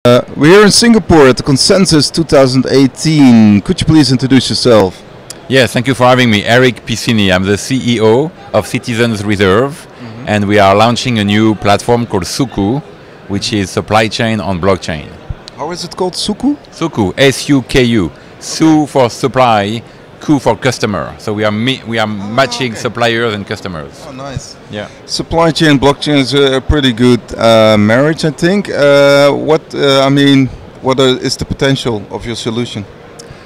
We're here in Singapore at the Consensus 2018. Could you please introduce yourself? Yes, thank you for having me. Eric Piscini, I'm the CEO of Citizens Reserve, and we are launching a new platform called Suku, which is supply chain on blockchain. How is it called? Suku? Suku, S-U-K-U. Su for supply, Ku for customer. So we are matching suppliers and customers. Oh, nice. Yeah. Supply chain, blockchain is a pretty good marriage, I think. What is the potential of your solution?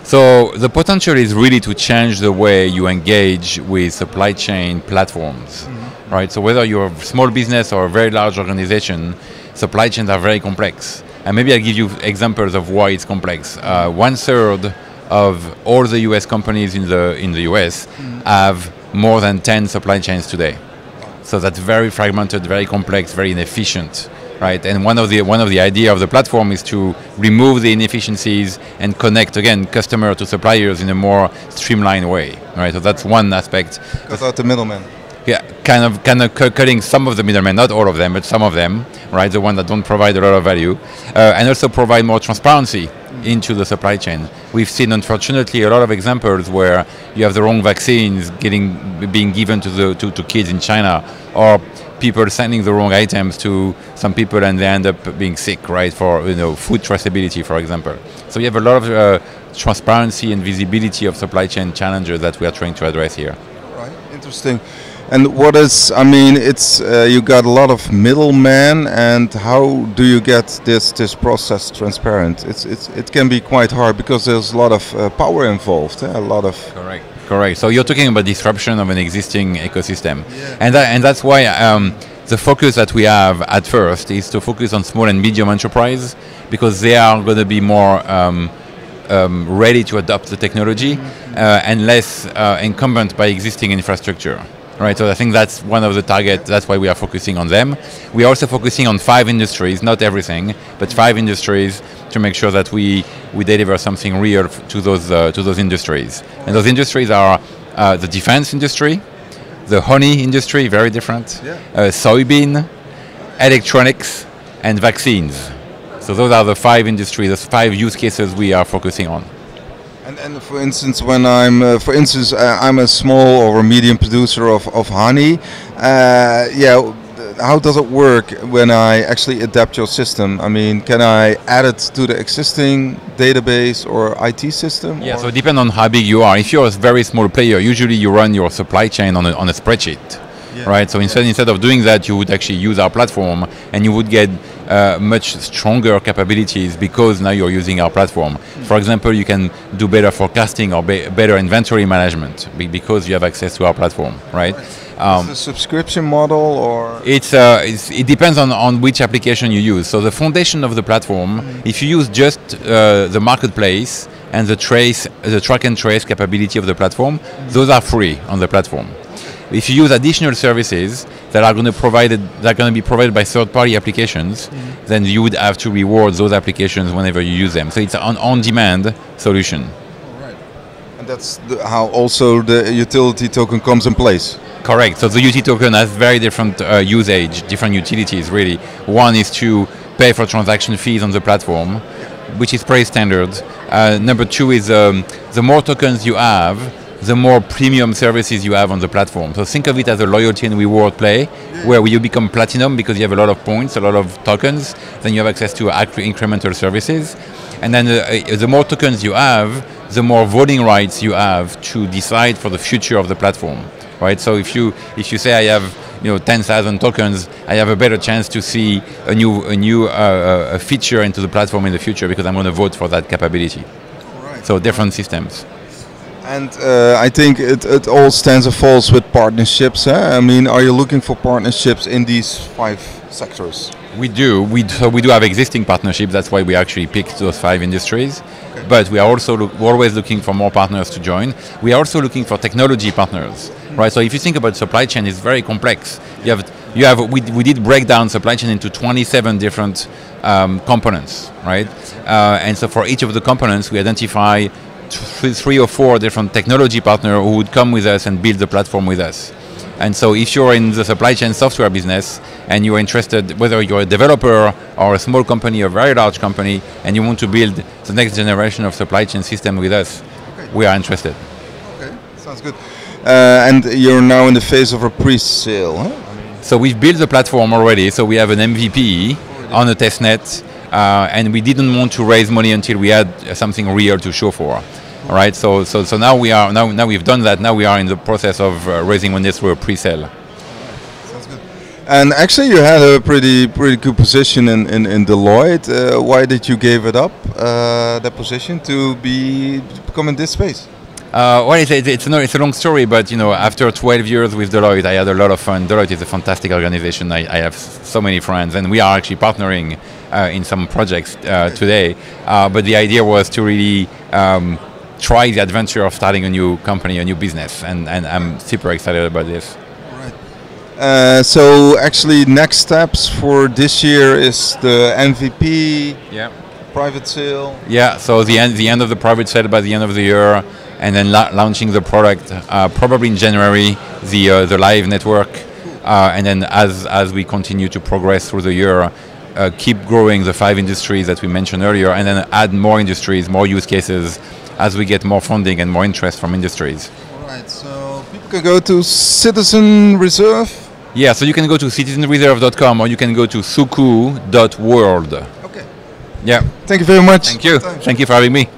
So the potential is really to change the way you engage with supply chain platforms, right? So whether you're a small business or a very large organization, supply chains are very complex. And maybe I'll give you examples of why it's complex. 1/3 of all the US companies in the US have more than 10 supply chains today. So that's very fragmented, very complex, very inefficient. Right, and one of the idea of the platform is to remove the inefficiencies and connect again customer to suppliers in a more streamlined way. Right, so that's one aspect. Cut out the middleman. Yeah, kind of cutting some of the middlemen, not all of them, but some of them. Right, the ones that don't provide a lot of value, and also provide more transparency into the supply chain. We've seen, unfortunately, a lot of examples where you have the wrong vaccines being given to kids in China, or people sending the wrong items to some people and they end up being sick, right? For food traceability, for example. So you have a lot of transparency and visibility of supply chain challenges that we are trying to address here. Right, interesting. And what is, it's you got a lot of middlemen, and how do you get this process transparent? It can be quite hard because there's a lot of power involved, a lot of. Correct. So you're talking about disruption of an existing ecosystem, and that's why the focus that we have at first is to focus on small and medium enterprise, because they are going to be more ready to adopt the technology and less incumbent by existing infrastructure. Right, so I think that's one of the targets. That's why we are focusing on them. We are also focusing on 5 industries, not everything, but 5 industries to make sure that we deliver something real to those industries. And those industries are the defense industry, the honey industry, very different, soybean, electronics, and vaccines. So those are the 5 industries, the 5 use cases we are focusing on. And for instance, when I'm a small or a medium producer of honey, how does it work when I actually adapt your system? Can I add it to the existing database or IT system? Yeah, so it depends on how big you are. If you're a very small player, usually you run your supply chain on a spreadsheet. Yeah. Right, so instead of doing that, you would actually use our platform, and you would get much stronger capabilities because now you're using our platform. For example, you can do better forecasting or better inventory management because you have access to our platform. Right. Is it a subscription model, or? It depends on which application you use. So the foundation of the platform, if you use just the marketplace and the track and trace capability of the platform, those are free on the platform. If you use additional services that are going to be provided by third-party applications, then you would have to reward those applications whenever you use them. So it's an on-demand solution. Right. And that's how also the utility token comes in place. Correct. So the UT token has very different usage, different utilities, really. One is to pay for transaction fees on the platform, which is pretty standard. Number 2 is the more tokens you have, the more premium services you have on the platform. So think of it as a loyalty and reward play, where you become platinum because you have a lot of points, a lot of tokens, then you have access to incremental services. And then the more tokens you have, the more voting rights you have to decide for the future of the platform. Right? So if you say I have 10,000 tokens, I have a better chance to see a new feature into the platform in the future because I'm going to vote for that capability. Right. So different systems. And I think it all stands or falls with partnerships. Are you looking for partnerships in these 5 sectors? We do. We do have existing partnerships. That's why we actually picked those 5 industries. Okay. But we are also always looking for more partners to join. We are also looking for technology partners. Right. So if you think about supply chain, it's very complex. We did break down supply chain into 27 different components. Right. And so for each of the components, we identify 3 or 4 different technology partners who would come with us and build the platform with us. And so if you're in the supply chain software business and you're interested, whether you're a developer or a small company or a very large company, and you want to build the next generation of supply chain system with us, we are interested. Okay, sounds good. And you're now in the phase of a pre-sale, huh? So we've built the platform already. So we have an MVP on a testnet, and we didn't want to raise money until we had something real to show for. All right. So now we are now we've done that. Now we are in the process of raising money through a pre-sale. Sounds good. And actually, you had a pretty good position in Deloitte. Why did you give it up, that position, to become in this space? Well, it's a long story, but after 12 years with Deloitte, I had a lot of fun. Deloitte is a fantastic organization. I have so many friends, and we are actually partnering in some projects today. But the idea was to really try the adventure of starting a new company, a new business, and I'm super excited about this. Right. So actually, next steps for this year is the MVP, private sale. Yeah. So the end of the private sale by the end of the year. And then launching the product probably in January, the live network, and then as we continue to progress through the year, keep growing the 5 industries that we mentioned earlier, and then add more industries, more use cases, as we get more funding and more interest from industries. All right. So people can go to Citizen Reserve. Yeah. So you can go to citizenreserve.com or you can go to suku.world. Okay. Yeah. Thank you very much. Thank you. Thank you for having me.